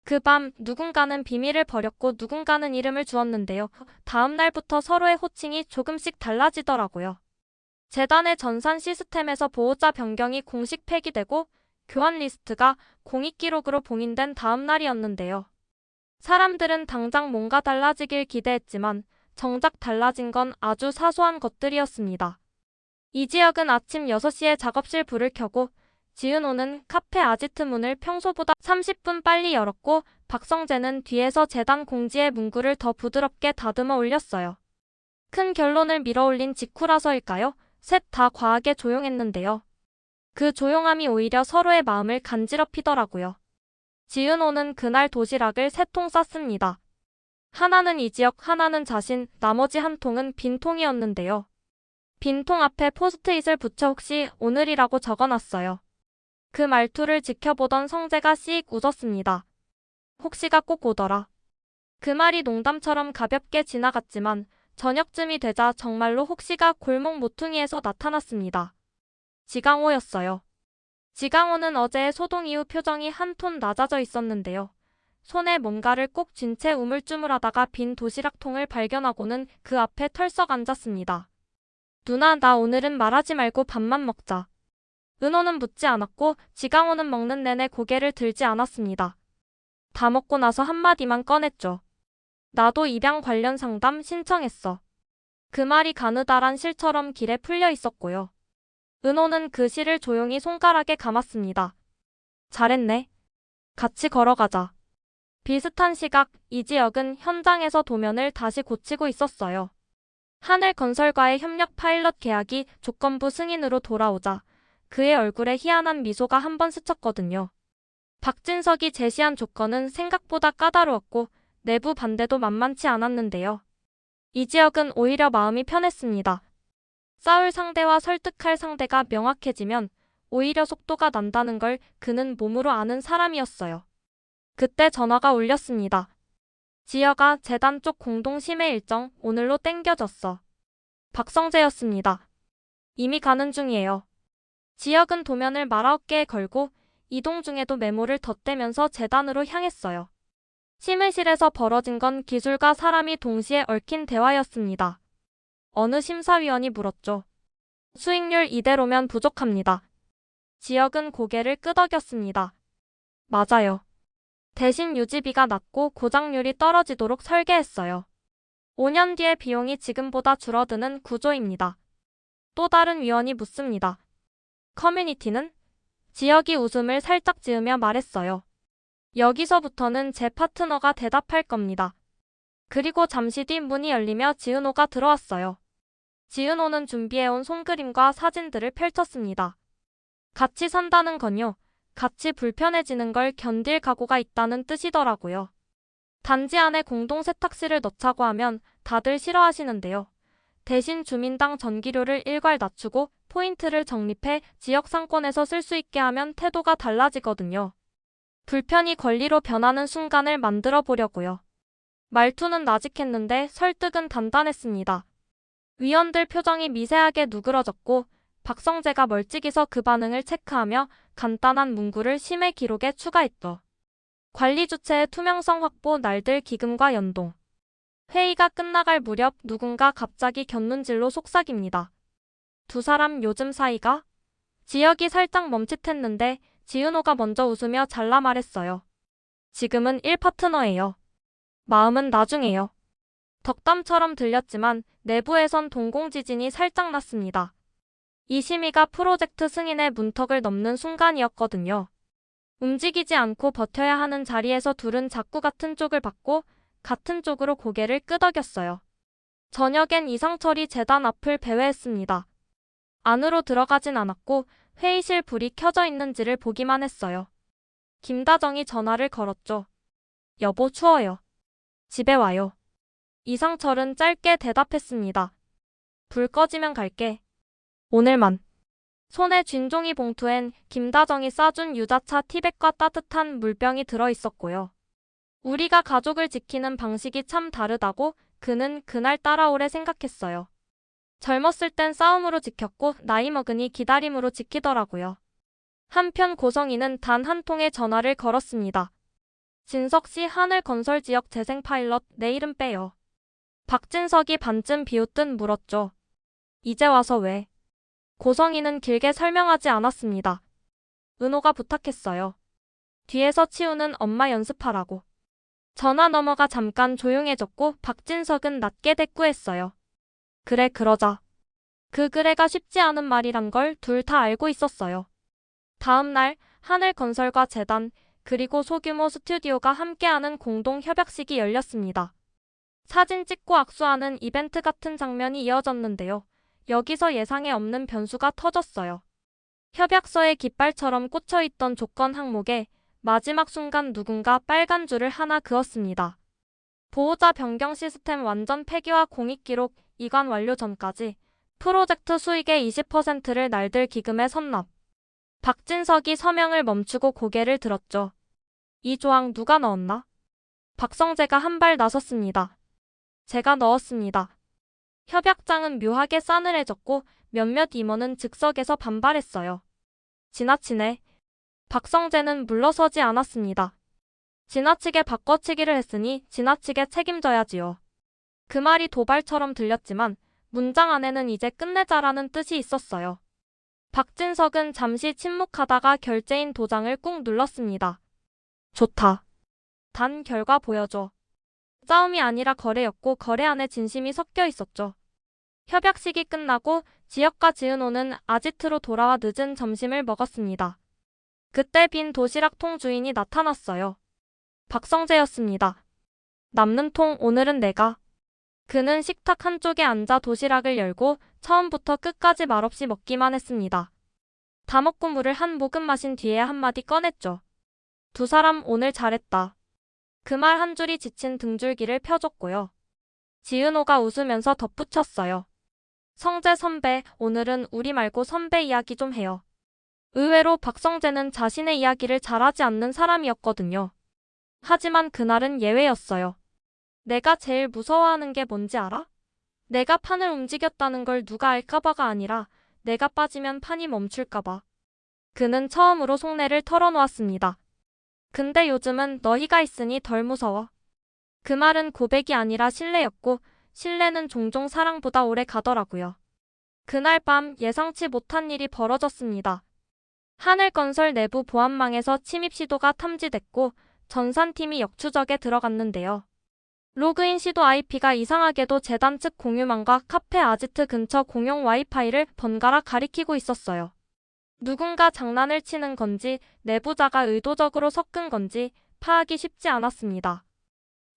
그 밤 누군가는 비밀을 버렸고 누군가는 이름을 주었는데요. 다음 날부터 서로의 호칭이 조금씩 달라지더라고요. 재단의 전산 시스템에서 보호자 변경이 공식 폐기되고 교환 리스트가 공익 기록으로 봉인된 다음 날이었는데요. 사람들은 당장 뭔가 달라지길 기대했지만 정작 달라진 건 아주 사소한 것들이었습니다. 이지혁은 아침 6시에 작업실 불을 켜고 지은호는 카페 아지트 문을 평소보다 30분 빨리 열었고 박성재는 뒤에서 재단 공지의 문구를 더 부드럽게 다듬어 올렸어요. 큰 결론을 밀어올린 직후라서일까요? 셋 다 과하게 조용했는데요. 그 조용함이 오히려 서로의 마음을 간지럽히더라고요. 지은호는 그날 도시락을 3통 쌌습니다. 하나는 이지혁, 하나는 자신, 나머지 한 통은 빈 통이었는데요. 빈 통 앞에 포스트잇을 붙여 혹시 오늘이라고 적어놨어요. 그 말투를 지켜보던 성재가 씩 웃었습니다. 혹시가 꼭 오더라. 그 말이 농담처럼 가볍게 지나갔지만 저녁쯤이 되자 정말로 혹시가 골목 모퉁이에서 나타났습니다. 지강호였어요. 지강호는 어제의 소동 이후 표정이 한 톤 낮아져 있었는데요. 손에 뭔가를 꼭 쥔 채 우물쭈물하다가 빈 도시락통을 발견하고는 그 앞에 털썩 앉았습니다. 누나, 나 오늘은 말하지 말고 밥만 먹자. 은호는 묻지 않았고 지강호는 먹는 내내 고개를 들지 않았습니다. 다 먹고 나서 한마디만 꺼냈죠. 나도 입양 관련 상담 신청했어. 그 말이 가느다란 실처럼 길에 풀려 있었고요. 은호는 그 실을 조용히 손가락에 감았습니다. 잘했네. 같이 걸어가자. 비슷한 시각 이지혁은 현장에서 도면을 다시 고치고 있었어요. 하늘건설과의 협력 파일럿 계약이 조건부 승인으로 돌아오자 그의 얼굴에 희한한 미소가 한번 스쳤거든요. 박진석이 제시한 조건은 생각보다 까다로웠고 내부 반대도 만만치 않았는데요. 이지혁은 오히려 마음이 편했습니다. 싸울 상대와 설득할 상대가 명확해지면 오히려 속도가 난다는 걸 그는 몸으로 아는 사람이었어요. 그때 전화가 울렸습니다. 지혁아, 재단 쪽 공동 심해 일정 오늘로 땡겨졌어. 박성재였습니다. 이미 가는 중이에요. 지혁은 도면을 말아어깨에 걸고 이동 중에도 메모를 덧대면서 재단으로 향했어요. 심의실에서 벌어진 건 기술과 사람이 동시에 얽힌 대화였습니다. 어느 심사위원이 물었죠. 수익률 이대로면 부족합니다. 지혁은 고개를 끄덕였습니다. 맞아요. 대신 유지비가 낮고 고장률이 떨어지도록 설계했어요. 5년 뒤에 비용이 지금보다 줄어드는 구조입니다. 또 다른 위원이 묻습니다. 커뮤니티는? 지혁이 웃음을 살짝 지으며 말했어요. 여기서부터는 제 파트너가 대답할 겁니다. 그리고 잠시 뒤 문이 열리며 지은호가 들어왔어요. 지은호는 준비해온 손그림과 사진들을 펼쳤습니다. 같이 산다는 건요, 같이 불편해지는 걸 견딜 각오가 있다는 뜻이더라고요. 단지 안에 공동 세탁실을 넣자고 하면 다들 싫어하시는데요. 대신 주민당 전기료를 일괄 낮추고 포인트를 적립해 지역 상권에서 쓸 수 있게 하면 태도가 달라지거든요. 불편이 권리로 변하는 순간을 만들어 보려고요. 말투는 나직했는데 설득은 단단했습니다. 위원들 표정이 미세하게 누그러졌고 박성재가 멀찍이서 그 반응을 체크하며 간단한 문구를 심의 기록에 추가했죠. 관리 주체의 투명성 확보, 날들 기금과 연동. 회의가 끝나갈 무렵 누군가 갑자기 곁눈질로 속삭입니다. 두 사람 요즘 사이가? 지혁이 살짝 멈칫했는데 지은호가 먼저 웃으며 잘라 말했어요. 지금은 1파트너예요. 마음은 나중에요. 덕담처럼 들렸지만 내부에선 동공지진이 살짝 났습니다. 이 심의가 프로젝트 승인의 문턱을 넘는 순간이었거든요. 움직이지 않고 버텨야 하는 자리에서 둘은 자꾸 같은 쪽을 받고 같은 쪽으로 고개를 끄덕였어요. 저녁엔 이상철이 재단 앞을 배회했습니다. 안으로 들어가진 않았고 회의실 불이 켜져 있는지를 보기만 했어요. 김다정이 전화를 걸었죠. 여보, 추워요. 집에 와요. 이상철은 짧게 대답했습니다. 불 꺼지면 갈게. 오늘만. 손에 쥔 종이 봉투엔 김다정이 싸준 유자차 티백과 따뜻한 물병이 들어있었고요. 우리가 가족을 지키는 방식이 참 다르다고 그는 그날따라 오래 생각했어요. 젊었을 땐 싸움으로 지켰고 나이 먹으니 기다림으로 지키더라고요. 한편 고성이는 단 한 통의 전화를 걸었습니다. 진석씨 하늘건설 지역 재생 파일럿 내 이름 빼요. 박진석이 반쯤 비웃듯 물었죠. 이제 와서 왜? 고성이는 길게 설명하지 않았습니다. 은호가 부탁했어요. 뒤에서 치우는 엄마 연습하라고. 전화 너머가 잠깐 조용해졌고 박진석은 낮게 대꾸했어요. 그래 그러자. 그 그래가 쉽지 않은 말이란 걸 둘 다 알고 있었어요. 다음 날 하늘건설과 재단 그리고 소규모 스튜디오가 함께하는 공동 협약식이 열렸습니다. 사진 찍고 악수하는 이벤트 같은 장면이 이어졌는데요. 여기서 예상에 없는 변수가 터졌어요. 협약서에 깃발처럼 꽂혀있던 조건 항목에 마지막 순간 누군가 빨간 줄을 하나 그었습니다. 보호자 변경 시스템 완전 폐기와 공익기록 이관 완료 전까지 프로젝트 수익의 20%를 날들 기금에 선납. 박진석이 서명을 멈추고 고개를 들었죠. 이 조항 누가 넣었나? 박성재가 한 발 나섰습니다. 제가 넣었습니다. 협약장은 묘하게 싸늘해졌고 몇몇 임원은 즉석에서 반발했어요. 지나치네. 박성재는 물러서지 않았습니다. 지나치게 바꿔치기를 했으니 지나치게 책임져야지요. 그 말이 도발처럼 들렸지만 문장 안에는 이제 끝내자라는 뜻이 있었어요. 박진석은 잠시 침묵하다가 결제인 도장을 꾹 눌렀습니다. 좋다. 단 결과 보여줘. 싸움이 아니라 거래였고 거래 안에 진심이 섞여 있었죠. 협약식이 끝나고 지역과 지은호는 아지트로 돌아와 늦은 점심을 먹었습니다. 그때 빈 도시락통 주인이 나타났어요. 박성재였습니다. 남는 통 오늘은 내가. 그는 식탁 한쪽에 앉아 도시락을 열고 처음부터 끝까지 말없이 먹기만 했습니다. 다 먹고 물을 한 모금 마신 뒤에 한마디 꺼냈죠. 두 사람 오늘 잘했다. 그 말 한 줄이 지친 등줄기를 펴줬고요. 지은호가 웃으면서 덧붙였어요. 성재 선배, 오늘은 우리 말고 선배 이야기 좀 해요. 의외로 박성재는 자신의 이야기를 잘하지 않는 사람이었거든요. 하지만 그날은 예외였어요. 내가 제일 무서워하는 게 뭔지 알아? 내가 판을 움직였다는 걸 누가 알까봐가 아니라 내가 빠지면 판이 멈출까봐. 그는 처음으로 속내를 털어놓았습니다. 근데 요즘은 너희가 있으니 덜 무서워. 그 말은 고백이 아니라 신뢰였고 신뢰는 종종 사랑보다 오래 가더라고요. 그날 밤 예상치 못한 일이 벌어졌습니다. 하늘건설 내부 보안망에서 침입 시도가 탐지됐고 전산팀이 역추적에 들어갔는데요. 로그인 시도 IP가 이상하게도 재단 측 공유망과 카페 아지트 근처 공용 와이파이를 번갈아 가리키고 있었어요. 누군가 장난을 치는 건지 내부자가 의도적으로 섞은 건지 파악이 쉽지 않았습니다.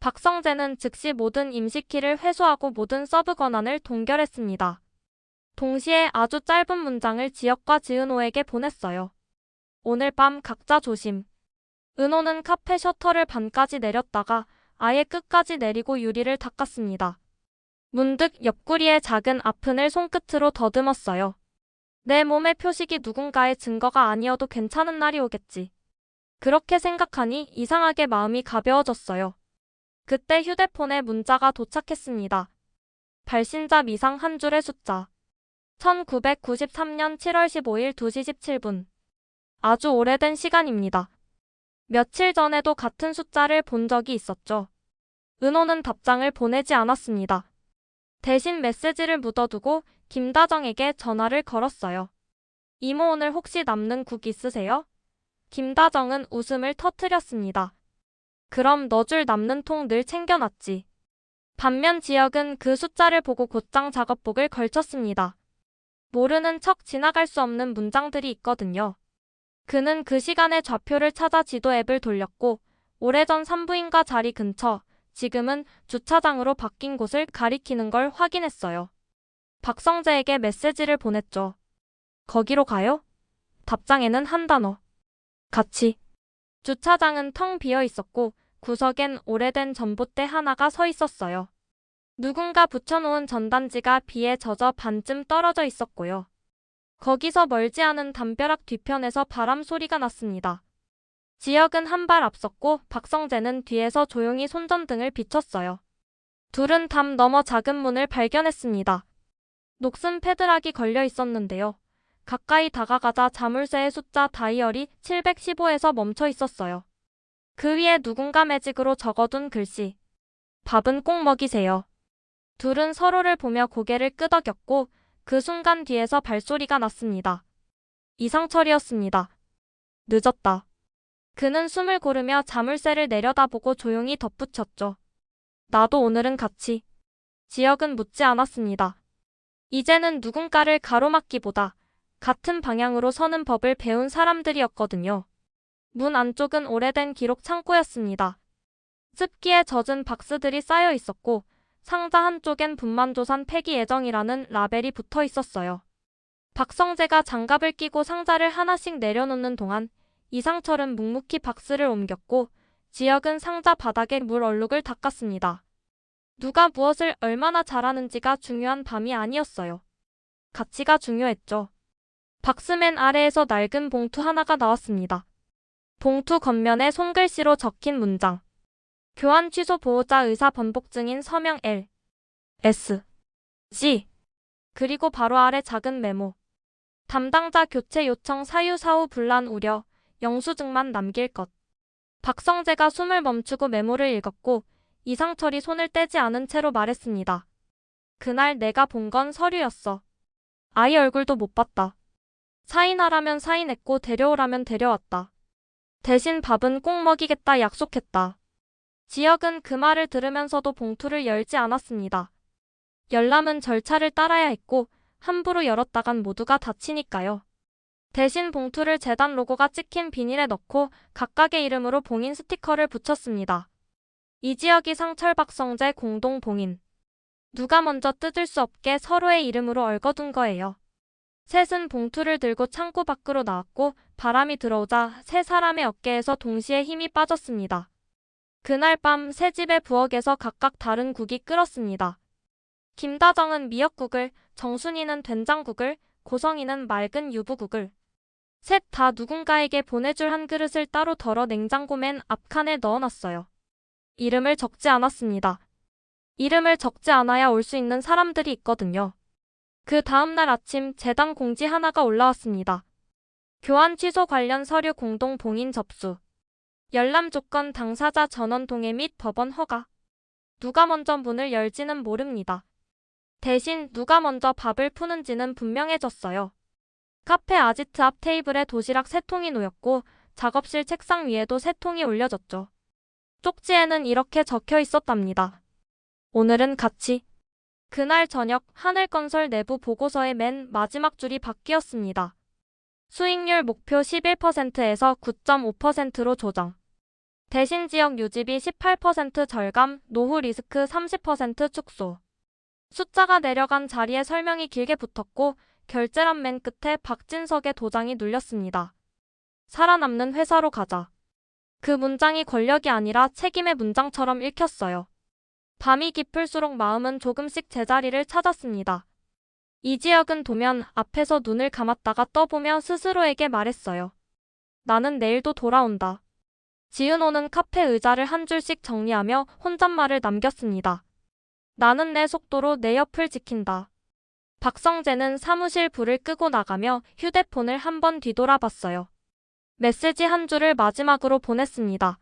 박성재는 즉시 모든 임시키를 회수하고 모든 서브 권한을 동결했습니다. 동시에 아주 짧은 문장을 지역과 지은호에게 보냈어요. 오늘 밤 각자 조심. 은호는 카페 셔터를 반까지 내렸다가 아예 끝까지 내리고 유리를 닦았습니다. 문득 옆구리에 작은 아픈을 손끝으로 더듬었어요. 내 몸의 표식이 누군가의 증거가 아니어도 괜찮은 날이 오겠지. 그렇게 생각하니 이상하게 마음이 가벼워졌어요. 그때 휴대폰에 문자가 도착했습니다. 발신자 미상 한 줄의 숫자. 1993년 7월 15일 2시 17분. 아주 오래된 시간입니다. 며칠 전에도 같은 숫자를 본 적이 있었죠. 은호는 답장을 보내지 않았습니다. 대신 메시지를 묻어두고 김다정에게 전화를 걸었어요. 이모 오늘 혹시 남는 국 있으세요? 김다정은 웃음을 터뜨렸습니다. 그럼 넣어줄 남는 통 늘 챙겨놨지. 반면 지역은 그 숫자를 보고 곧장 작업복을 걸쳤습니다. 모르는 척 지나갈 수 없는 문장들이 있거든요. 그는 그 시간에 좌표를 찾아 지도 앱을 돌렸고 오래전 산부인과 자리 근처, 지금은 주차장으로 바뀐 곳을 가리키는 걸 확인했어요. 박성재에게 메시지를 보냈죠. 거기로 가요? 답장에는 한 단어. 같이. 주차장은 텅 비어 있었고 구석엔 오래된 전봇대 하나가 서 있었어요. 누군가 붙여놓은 전단지가 비에 젖어 반쯤 떨어져 있었고요. 거기서 멀지 않은 담벼락 뒤편에서 바람 소리가 났습니다. 지역은 한 발 앞섰고 박성재는 뒤에서 조용히 손전등을 비췄어요. 둘은 담 너머 작은 문을 발견했습니다. 녹슨 패드락이 걸려 있었는데요. 가까이 다가가자 자물쇠의 숫자 다이얼이 715에서 멈춰 있었어요. 그 위에 누군가 매직으로 적어둔 글씨. 밥은 꼭 먹이세요. 둘은 서로를 보며 고개를 끄덕였고 그 순간 뒤에서 발소리가 났습니다. 이상철이었습니다. 늦었다. 그는 숨을 고르며 자물쇠를 내려다보고 조용히 덧붙였죠. 나도 오늘은 같이. 지혁은 묻지 않았습니다. 이제는 누군가를 가로막기보다 같은 방향으로 서는 법을 배운 사람들이었거든요. 문 안쪽은 오래된 기록 창고였습니다. 습기에 젖은 박스들이 쌓여 있었고 상자 한쪽엔 분만조산 폐기 예정이라는 라벨이 붙어 있었어요. 박성재가 장갑을 끼고 상자를 하나씩 내려놓는 동안 이상철은 묵묵히 박스를 옮겼고 지혁은 상자 바닥에 물 얼룩을 닦았습니다. 누가 무엇을 얼마나 잘하는지가 중요한 밤이 아니었어요. 가치가 중요했죠. 박스 맨 아래에서 낡은 봉투 하나가 나왔습니다. 봉투 겉면에 손글씨로 적힌 문장. 교환 취소 보호자 의사 번복 증인 서명 L. S. G. 그리고 바로 아래 작은 메모. 담당자 교체 요청 사유 사후 분란 우려, 영수증만 남길 것. 박성재가 숨을 멈추고 메모를 읽었고 이상철이 손을 떼지 않은 채로 말했습니다. 그날 내가 본 건 서류였어. 아이 얼굴도 못 봤다. 사인하라면 사인했고 데려오라면 데려왔다. 대신 밥은 꼭 먹이겠다 약속했다. 지혁은 그 말을 들으면서도 봉투를 열지 않았습니다. 열람은 절차를 따라야 했고 함부로 열었다간 모두가 다치니까요. 대신 봉투를 재단 로고가 찍힌 비닐에 넣고 각각의 이름으로 봉인 스티커를 붙였습니다. 이지혁이 상철 박성재 공동 봉인. 누가 먼저 뜯을 수 없게 서로의 이름으로 얽어둔 거예요. 셋은 봉투를 들고 창고 밖으로 나왔고 바람이 들어오자 세 사람의 어깨에서 동시에 힘이 빠졌습니다. 그날 밤 세 집의 부엌에서 각각 다른 국이 끓었습니다. 김다정은 미역국을, 정순이는 된장국을, 고성이는 맑은 유부국을. 셋 다 누군가에게 보내줄 한 그릇을 따로 덜어 냉장고 맨 앞칸에 넣어놨어요. 이름을 적지 않았습니다. 이름을 적지 않아야 올 수 있는 사람들이 있거든요. 그 다음날 아침 재단 공지 하나가 올라왔습니다. 교환 취소 관련 서류 공동 봉인 접수. 열람 조건 당사자 전원 동의 및 법원 허가. 누가 먼저 문을 열지는 모릅니다. 대신 누가 먼저 밥을 푸는지는 분명해졌어요. 카페 아지트 앞 테이블에 도시락 3통이 놓였고 작업실 책상 위에도 3통이 올려졌죠. 쪽지에는 이렇게 적혀 있었답니다. 오늘은 같이. 그날 저녁 하늘건설 내부 보고서의 맨 마지막 줄이 바뀌었습니다. 수익률 목표 11%에서 9.5%로 조정. 대신 지역 유지비 18% 절감, 노후 리스크 30% 축소. 숫자가 내려간 자리에 설명이 길게 붙었고 결제란 맨 끝에 박진석의 도장이 눌렸습니다. 살아남는 회사로 가자. 그 문장이 권력이 아니라 책임의 문장처럼 읽혔어요. 밤이 깊을수록 마음은 조금씩 제자리를 찾았습니다. 이지혁은 도면 앞에서 눈을 감았다가 떠보며 스스로에게 말했어요. 나는 내일도 돌아온다. 지은호는 카페 의자를 한 줄씩 정리하며 혼잣말을 남겼습니다. 나는 내 속도로 내 옆을 지킨다. 박성재는 사무실 불을 끄고 나가며 휴대폰을 한번 뒤돌아봤어요. 메시지 한 줄을 마지막으로 보냈습니다.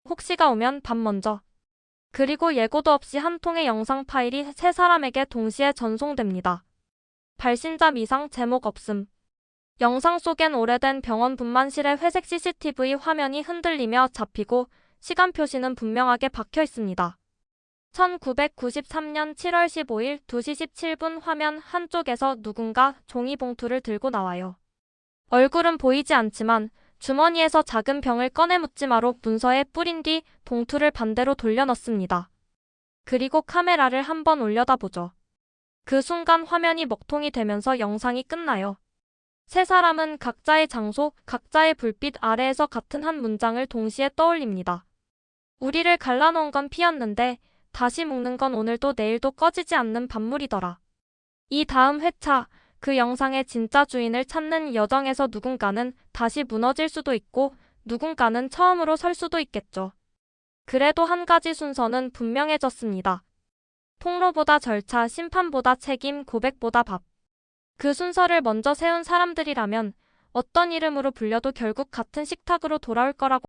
혹시가 오면 밥 먼저. 그리고 예고도 없이 한 통의 영상 파일이 세 사람에게 동시에 전송됩니다. 발신자 미상 제목 없음. 영상 속엔 오래된 병원 분만실의 회색 CCTV 화면이 흔들리며 잡히고 시간 표시는 분명하게 박혀 있습니다. 1993년 7월 15일 2시 17분 화면 한쪽에서 누군가 종이봉투를 들고 나와요. 얼굴은 보이지 않지만 주머니에서 작은 병을 꺼내 묻지마로 문서에 뿌린 뒤 봉투를 반대로 돌려 넣습니다. 그리고 카메라를 한번 올려다보죠. 그 순간 화면이 먹통이 되면서 영상이 끝나요. 세 사람은 각자의 장소, 각자의 불빛 아래에서 같은 한 문장을 동시에 떠올립니다. 우리를 갈라놓은 건 피였는데 다시 묶는 건 오늘도 내일도 꺼지지 않는 밤물이더라. 이 다음 회차, 그 영상의 진짜 주인을 찾는 여정에서 누군가는 다시 무너질 수도 있고 누군가는 처음으로 설 수도 있겠죠. 그래도 한 가지 순서는 분명해졌습니다. 폭로보다 절차, 심판보다 책임, 고백보다 밥. 그 순서를 먼저 세운 사람들이라면 어떤 이름으로 불려도 결국 같은 식탁으로 돌아올 거라고